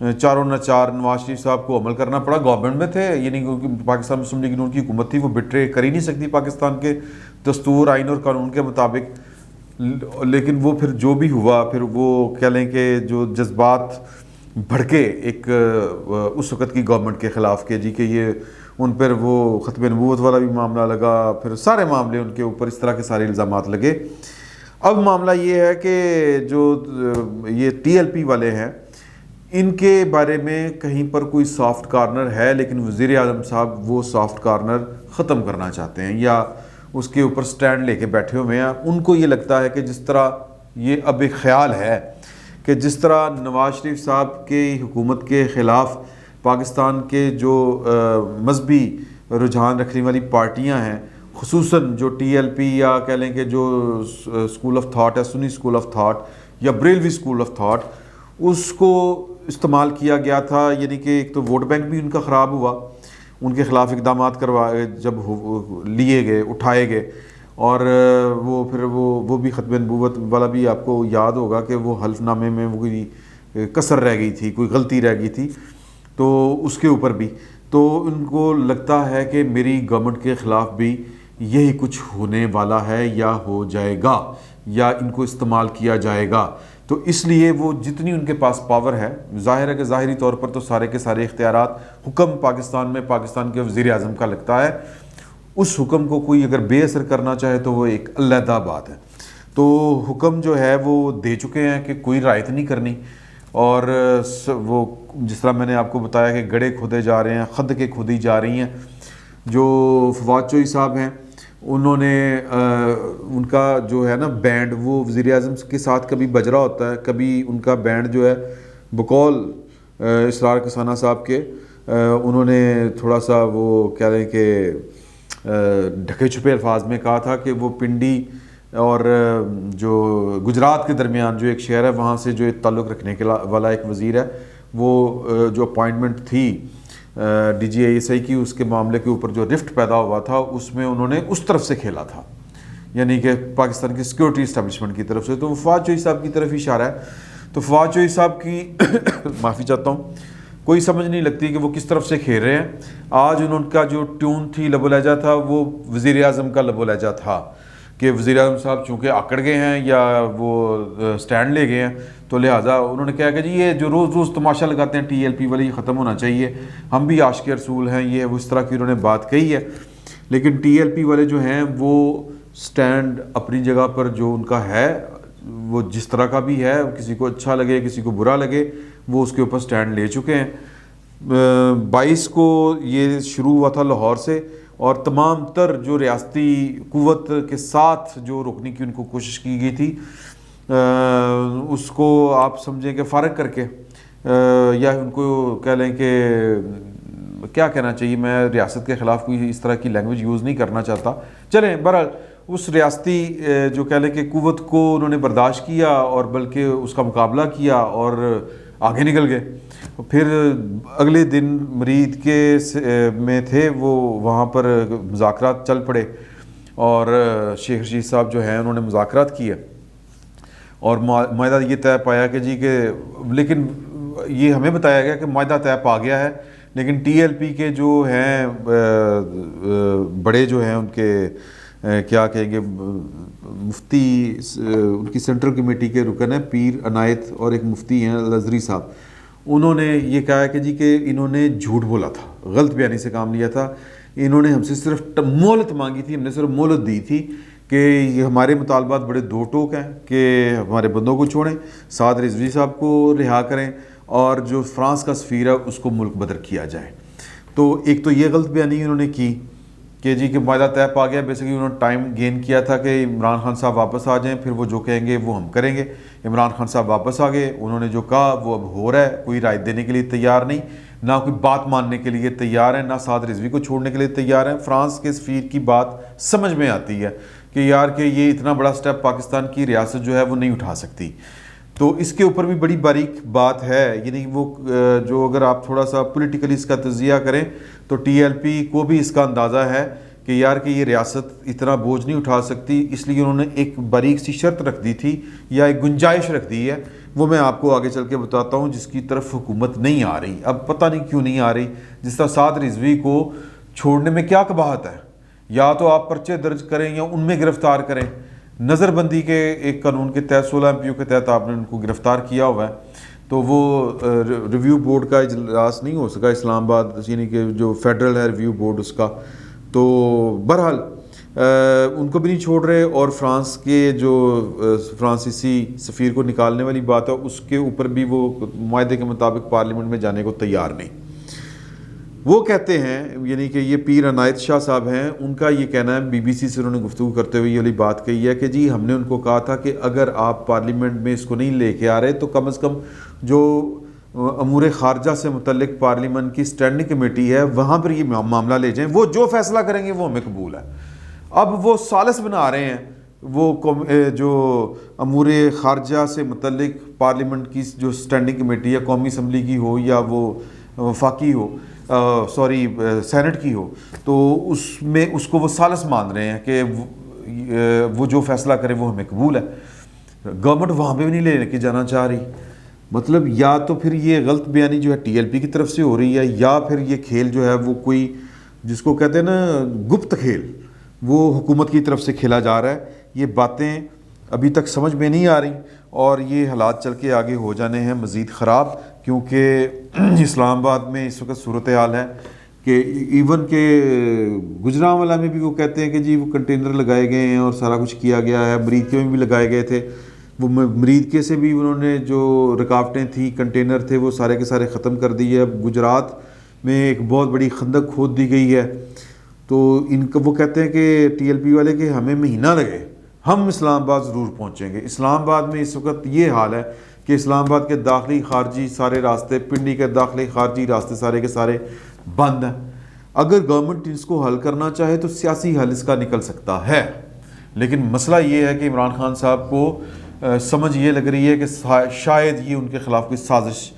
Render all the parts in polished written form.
چاروں نہ چار نواز شریف صاحب کو عمل کرنا پڑا. گورنمنٹ میں تھے، یعنی کیونکہ پاکستان مسلم لیگ نون کی حکومت تھی، وہ بٹرے کر ہی نہیں سکتی پاکستان کے دستور، آئین اور قانون کے مطابق. لیکن وہ پھر جو بھی ہوا، پھر وہ کہہ لیں کہ جو جذبات بھڑکے ایک اس وقت کی گورنمنٹ کے خلاف کہ جی کہ یہ ان پر وہ ختم نبوت والا بھی معاملہ لگا، پھر سارے معاملے ان کے اوپر اس طرح کے سارے الزامات لگے. اب معاملہ یہ ہے کہ جو یہ ٹی ایل پی والے ہیں ان کے بارے میں کہیں پر کوئی سافٹ کارنر ہے، لیکن وزیر اعظم صاحب وہ سافٹ کارنر ختم کرنا چاہتے ہیں یا اس کے اوپر سٹینڈ لے کے بیٹھے ہوئے ہیں. ان کو یہ لگتا ہے کہ جس طرح یہ اب ایک خیال ہے کہ جس طرح نواز شریف صاحب کی حکومت کے خلاف پاکستان کے جو مذہبی رجحان رکھنے والی پارٹیاں ہیں، خصوصاً جو ٹی ایل پی یا کہہ لیں کہ جو اسکول آف تھاٹ ہے، سنی اسکول آف تھاٹ یا بریلوی اسکول آف تھاٹ، اس کو استعمال کیا گیا تھا. یعنی کہ ایک تو ووٹ بینک بھی ان کا خراب ہوا، ان کے خلاف اقدامات کروائے جب لیے گئے، اٹھائے گئے، اور وہ پھر وہ بھی ختم نبوت والا بھی آپ کو یاد ہوگا کہ وہ حلف نامے میں وہ کوئی کسر رہ گئی تھی، کوئی غلطی رہ گئی تھی، تو اس کے اوپر بھی تو ان کو لگتا ہے کہ میری گورنمنٹ کے خلاف بھی یہی کچھ ہونے والا ہے یا ہو جائے گا یا ان کو استعمال کیا جائے گا. تو اس لیے وہ جتنی ان کے پاس پاور ہے، ظاہر ہے کہ ظاہری طور پر تو سارے کے سارے اختیارات حکم پاکستان میں پاکستان کے وزیر اعظم کا لگتا ہے. اس حکم کو کوئی اگر بے اثر کرنا چاہے تو وہ ایک علیحدہ بات ہے. تو حکم جو ہے وہ دے چکے ہیں کہ کوئی رعایت نہیں کرنی، اور وہ جس طرح میں نے آپ کو بتایا کہ گڑھے کھودے جا رہے ہیں، خندقیں کھودی جا رہی ہیں. جو فواد چوہی صاحب ہیں انہوں نے ان کا جو ہے نا بینڈ وہ وزیر اعظم کے ساتھ کبھی بج رہا ہوتا ہے، کبھی ان کا بینڈ جو ہے بقول اسرار کسانہ صاحب کے انہوں نے تھوڑا سا وہ کہہ رہے ہیں کہ ڈھکے چھپے الفاظ میں کہا تھا کہ وہ پنڈی اور جو گجرات کے درمیان جو ایک شہر ہے وہاں سے جو تعلق رکھنے کے والا ایک وزیر ہے، وہ جو اپوائنٹمنٹ تھی D G I S I کی، اس کے معاملے کے اوپر جو رفٹ پیدا ہوا تھا اس میں انہوں نے اس طرف سے کھیلا تھا، یعنی کہ پاکستان کی سیکورٹی اسٹیبلشمنٹ کی طرف سے. تو وہ فواد چوہی صاحب کی طرف ہی اشارہ ہے. تو فواد چوہی صاحب کی معافی چاہتا ہوں، کوئی سمجھ نہیں لگتی کہ وہ کس طرف سے کھیل رہے ہیں. آج ان کا جو ٹیون تھی، لب و لہجہ تھا، وہ وزیر اعظم کا لب و لہجہ تھا کہ وزیر اعظم صاحب چونکہ آکڑ گئے ہیں یا وہ سٹینڈ لے گئے ہیں، تو لہٰذا انہوں نے کہا کہ جی یہ جو روز روز تماشا لگاتے ہیں ٹی ایل پی والے، یہ ختم ہونا چاہیے، ہم بھی عاشق رسول ہیں، یہ اس طرح کی انہوں نے بات کہی ہے. لیکن ٹی ایل پی والے جو ہیں وہ سٹینڈ اپنی جگہ پر جو ان کا ہے، وہ جس طرح کا بھی ہے، کسی کو اچھا لگے کسی کو برا لگے، وہ اس کے اوپر سٹینڈ لے چکے ہیں. 22 کو یہ شروع ہوا تھا لاہور سے، اور تمام تر جو ریاستی قوت کے ساتھ جو روکنے کی ان کو کوشش کی گئی تھی، اس کو آپ سمجھیں کہ فارغ کر کے یا ان کو کہہ لیں کہ کیا کہنا چاہیے، میں ریاست کے خلاف کوئی اس طرح کی لینگویج یوز نہیں کرنا چاہتا. چلیں بہرحال اس ریاستی جو کہہ لیں کہ قوت کو انہوں نے برداشت کیا اور بلکہ اس کا مقابلہ کیا اور آگے نکل گئے. پھر اگلے دن مرید کے میں تھے وہ، وہاں پر مذاکرات چل پڑے اور شیخ رشید صاحب جو ہیں انہوں نے مذاکرات کیے اور معاہدہ یہ طے پایا کہ جی کہ، لیکن یہ ہمیں بتایا گیا کہ معاہدہ طے پا گیا ہے، لیکن ٹی ایل پی کے جو ہیں بڑے جو ہیں ان کے کیا کہیں گے مفتی، ان کی سینٹرل کمیٹی کے رکن ہیں پیر عنایت اور ایک مفتی ہیں الازری صاحب، انہوں نے یہ کہا کہ جی کہ انہوں نے جھوٹ بولا تھا، غلط بیانی سے کام لیا تھا. انہوں نے ہم سے صرف مہلت مانگی تھی، ہم نے صرف مہلت دی تھی کہ یہ ہمارے مطالبات بڑے دو ٹوک ہیں کہ ہمارے بندوں کو چھوڑیں، سعد رضوی صاحب کو رہا کریں، اور جو فرانس کا سفیر ہے اس کو ملک بدر کیا جائے. تو ایک تو یہ غلط بیانی انہوں نے کی کہ جی کہ معاہدہ طے پا گیا، بیسیکلی انہوں نے ٹائم گین کیا تھا کہ عمران خان صاحب واپس آ جائیں، پھر وہ جو کہیں گے وہ ہم کریں گے. عمران خان صاحب واپس آ گئے، انہوں نے جو کہا وہ اب ہو رہا ہے، کوئی رائے دینے کے لیے تیار نہیں، نہ کوئی بات ماننے کے لیے تیار ہیں، نہ سعد رضوی کو چھوڑنے کے لیے تیار ہیں. فرانس کے سفیر کی بات سمجھ میں آتی ہے کہ یار کہ یہ اتنا بڑا سٹیپ پاکستان کی ریاست جو ہے وہ نہیں اٹھا سکتی. تو اس کے اوپر بھی بڑی باریک بات ہے، یعنی وہ جو اگر آپ تھوڑا سا پولیٹیکلی اس کا تجزیہ کریں تو ٹی ایل پی کو بھی اس کا اندازہ ہے کہ یار کہ یہ ریاست اتنا بوجھ نہیں اٹھا سکتی، اس لیے انہوں نے ایک باریک سی شرط رکھ دی تھی یا ایک گنجائش رکھ دی ہے وہ میں آپ کو آگے چل کے بتاتا ہوں، جس کی طرف حکومت نہیں آ رہی. اب پتہ نہیں کیوں نہیں آ رہی. جس طرح سعد رضوی کو چھوڑنے میں کیا قباحت ہے؟ یا تو آپ پرچے درج کریں یا ان میں گرفتار کریں. نظر بندی کے ایک قانون کے تحت 16 ایم پی او کے تحت آپ نے ان کو گرفتار کیا ہوا ہے. تو وہ ریویو بورڈ کا اجلاس نہیں ہو سکا اسلام آباد، یعنی کہ جو فیڈرل ہے ریویو بورڈ اس کا. تو بہرحال ان کو بھی نہیں چھوڑ رہے، اور فرانس کے جو فرانسیسی سفیر کو نکالنے والی بات ہے اس کے اوپر بھی وہ معاہدے کے مطابق پارلیمنٹ میں جانے کو تیار نہیں. وہ کہتے ہیں، یعنی کہ یہ پیر عنایت شاہ صاحب ہیں، ان کا یہ کہنا ہے، بی بی سی سے انہوں نے گفتگو کرتے ہوئے یہ والی بات کہی ہے کہ جی ہم نے ان کو کہا تھا کہ اگر آپ پارلیمنٹ میں اس کو نہیں لے کے آ رہے تو کم از کم جو امور خارجہ سے متعلق پارلیمنٹ کی سٹینڈنگ کمیٹی ہے وہاں پر یہ معاملہ لے جائیں، وہ جو فیصلہ کریں گے وہ ہمیں قبول ہے. اب وہ سالس بنا رہے ہیں، وہ جو امور خارجہ سے متعلق پارلیمنٹ کی جو سٹینڈنگ کمیٹی ہے، قومی اسمبلی کی ہو یا وہ وفاقی ہو، سینٹ کی ہو، تو اس میں اس کو وہ سالس مان رہے ہیں کہ وہ جو فیصلہ کرے وہ ہمیں قبول ہے. گورنمنٹ وہاں پہ بھی نہیں لے کے جانا چاہ رہی. مطلب یا تو پھر یہ غلط بیانی جو ہے ٹی ایل پی کی طرف سے ہو رہی ہے، یا پھر یہ کھیل جو ہے وہ کوئی جس کو کہتے ہیں نا گپت کھیل، وہ حکومت کی طرف سے کھیلا جا رہا ہے. یہ باتیں ابھی تک سمجھ میں نہیں آ رہی، اور یہ حالات چل کے آگے ہو جانے ہیں مزید خراب، کیونکہ اسلام آباد میں اس وقت صورتحال ہے کہ ایون کہ گجرانوالہ میں بھی وہ کہتے ہیں کہ جی وہ کنٹینر لگائے گئے ہیں اور سارا کچھ کیا گیا ہے. مریدکے میں بھی لگائے گئے تھے، وہ مریدکے سے بھی انہوں نے جو رکاوٹیں تھیں، کنٹینر تھے، وہ سارے کے سارے ختم کر دیے. اب گجرات میں ایک بہت بڑی خندق کھود دی گئی ہے. تو ان کا وہ کہتے ہیں کہ ٹی ایل پی والے کہ ہمیں مہینہ لگے ہم اسلام آباد ضرور پہنچیں گے. اسلام آباد میں اس وقت یہ حال ہے کہ اسلام آباد کے داخلی خارجی سارے راستے، پنڈی کے داخلی خارجی راستے سارے کے سارے بند ہیں. اگر گورنمنٹ اس کو حل کرنا چاہے تو سیاسی حل اس کا نکل سکتا ہے، لیکن مسئلہ یہ ہے کہ عمران خان صاحب کو سمجھ یہ لگ رہی ہے کہ شاید یہ ان کے خلاف کوئی سازش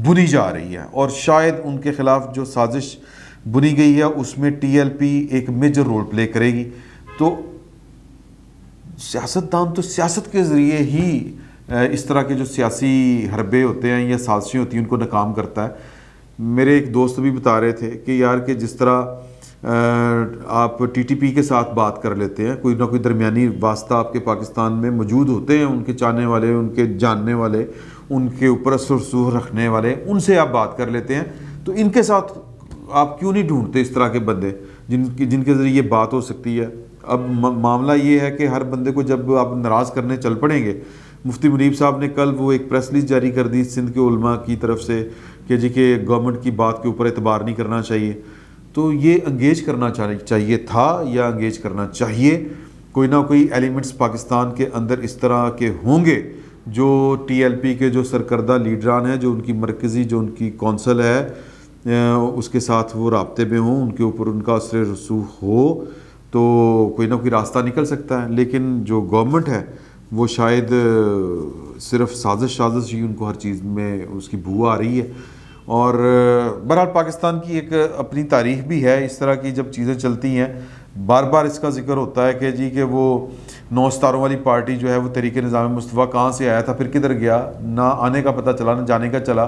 بنی جا رہی ہے، اور شاید ان کے خلاف جو سازش بنی گئی ہے اس میں ٹی ایل پی ایک میجر رول پلے کرے گی. تو سیاستدان تو سیاست کے ذریعے ہی اس طرح کے جو سیاسی حربے ہوتے ہیں یا سازشیں ہوتی ہیں ان کو ناکام کرتا ہے. میرے ایک دوست بھی بتا رہے تھے کہ یار کہ جس طرح آپ ٹی ٹی پی کے ساتھ بات کر لیتے ہیں، کوئی نہ کوئی درمیانی واسطہ آپ کے پاکستان میں موجود ہوتے ہیں، ان کے چاہنے والے، ان کے جاننے والے، ان کے اوپر اثر رسوخ رکھنے والے، ان سے آپ بات کر لیتے ہیں. تو ان کے ساتھ آپ کیوں نہیں ڈھونڈتے اس طرح کے بندے جن کے ذریعے یہ بات ہو سکتی ہے؟ اب معاملہ یہ ہے کہ ہر بندے کو جب آپ ناراض کرنے چل پڑیں گے، مفتی منیب صاحب نے کل وہ ایک پریس ریلیز جاری کر دی سندھ کے علماء کی طرف سے کہ جی کہ گورنمنٹ کی بات کے اوپر اعتبار نہیں کرنا چاہیے. تو یہ انگیج کرنا چاہیے تھا یا انگیج کرنا چاہیے. کوئی نہ کوئی ایلیمنٹس پاکستان کے اندر اس طرح کے ہوں گے جو ٹی ایل پی کے جو سرکردہ لیڈران ہیں، جو ان کی مرکزی جو ان کی کونسل ہے اس کے ساتھ وہ رابطے میں ہوں، ان کے اوپر ان کا اثر رسوخ ہو، تو کوئی نہ کوئی راستہ نکل سکتا ہے. لیکن جو گورنمنٹ ہے وہ شاید صرف سازش ہی ان کو ہر چیز میں اس کی بو آ رہی ہے. اور بہرحال پاکستان کی ایک اپنی تاریخ بھی ہے، اس طرح کی جب چیزیں چلتی ہیں بار بار اس کا ذکر ہوتا ہے کہ جی کہ وہ 9 ستاروں والی پارٹی جو ہے وہ تحریک نظام مصطفیٰ کہاں سے آیا تھا، پھر کدھر گیا، نہ آنے کا پتہ چلا نہ جانے کا چلا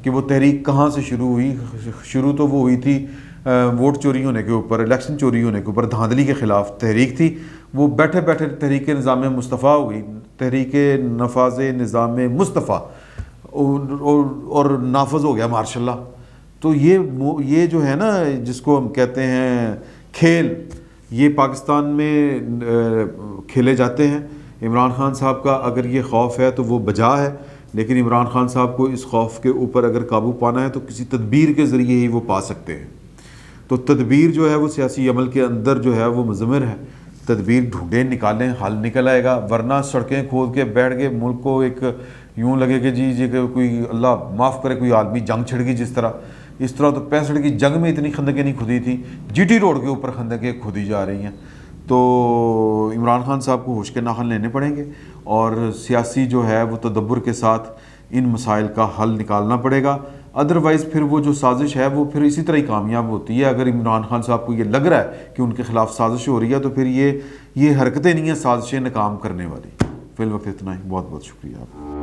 کہ وہ تحریک کہاں سے شروع ہوئی. شروع تو وہ ہوئی تھی ووٹ چوری ہونے کے اوپر، الیکشن چوری ہونے کے اوپر، دھاندلی کے خلاف تحریک تھی. وہ بیٹھے بیٹھے تحریک نظام مصطفیٰ ہو گئی، تحریک نفاذ نظام مصطفیٰ، اور نافذ ہو گیا ماشاء اللہ. تو یہ جو ہے نا جس کو ہم کہتے ہیں کھیل، یہ پاکستان میں کھیلے جاتے ہیں. عمران خان صاحب کا اگر یہ خوف ہے تو وہ بجا ہے، لیکن عمران خان صاحب کو اس خوف کے اوپر اگر قابو پانا ہے تو کسی تدبیر کے ذریعے ہی وہ پا سکتے ہیں. تو تدبیر جو ہے وہ سیاسی عمل کے اندر جو ہے وہ مضمر ہے. تدبیر ڈھونڈیں، نکالیں، حل نکل آئے گا. ورنہ سڑکیں کھود کے بیٹھ گئے، ملک کو ایک یوں لگے کہ جی کہ کوئی اللہ معاف کرے کوئی عالمی جنگ چھڑ گئی. اس طرح تو 65 کی جنگ میں اتنی خندقیں نہیں کھدی تھیں، جی ٹی روڈ کے اوپر خندقیں کھدی جا رہی ہیں. تو عمران خان صاحب کو ہوش کے ناخن لینے پڑیں گے، اور سیاسی جو ہے وہ تدبر کے ساتھ ان مسائل کا حل نکالنا پڑے گا. ادروائز پھر وہ جو سازش ہے وہ پھر اسی طرح ہی کامیاب ہوتی ہے. اگر عمران خان صاحب کو یہ لگ رہا ہے کہ ان کے خلاف سازش ہو رہی ہے تو پھر یہ حرکتیں نہیں ہیں سازشیں ناکام کرنے والی. فی الوقت اتنا ہی. بہت بہت شکریہ آپ.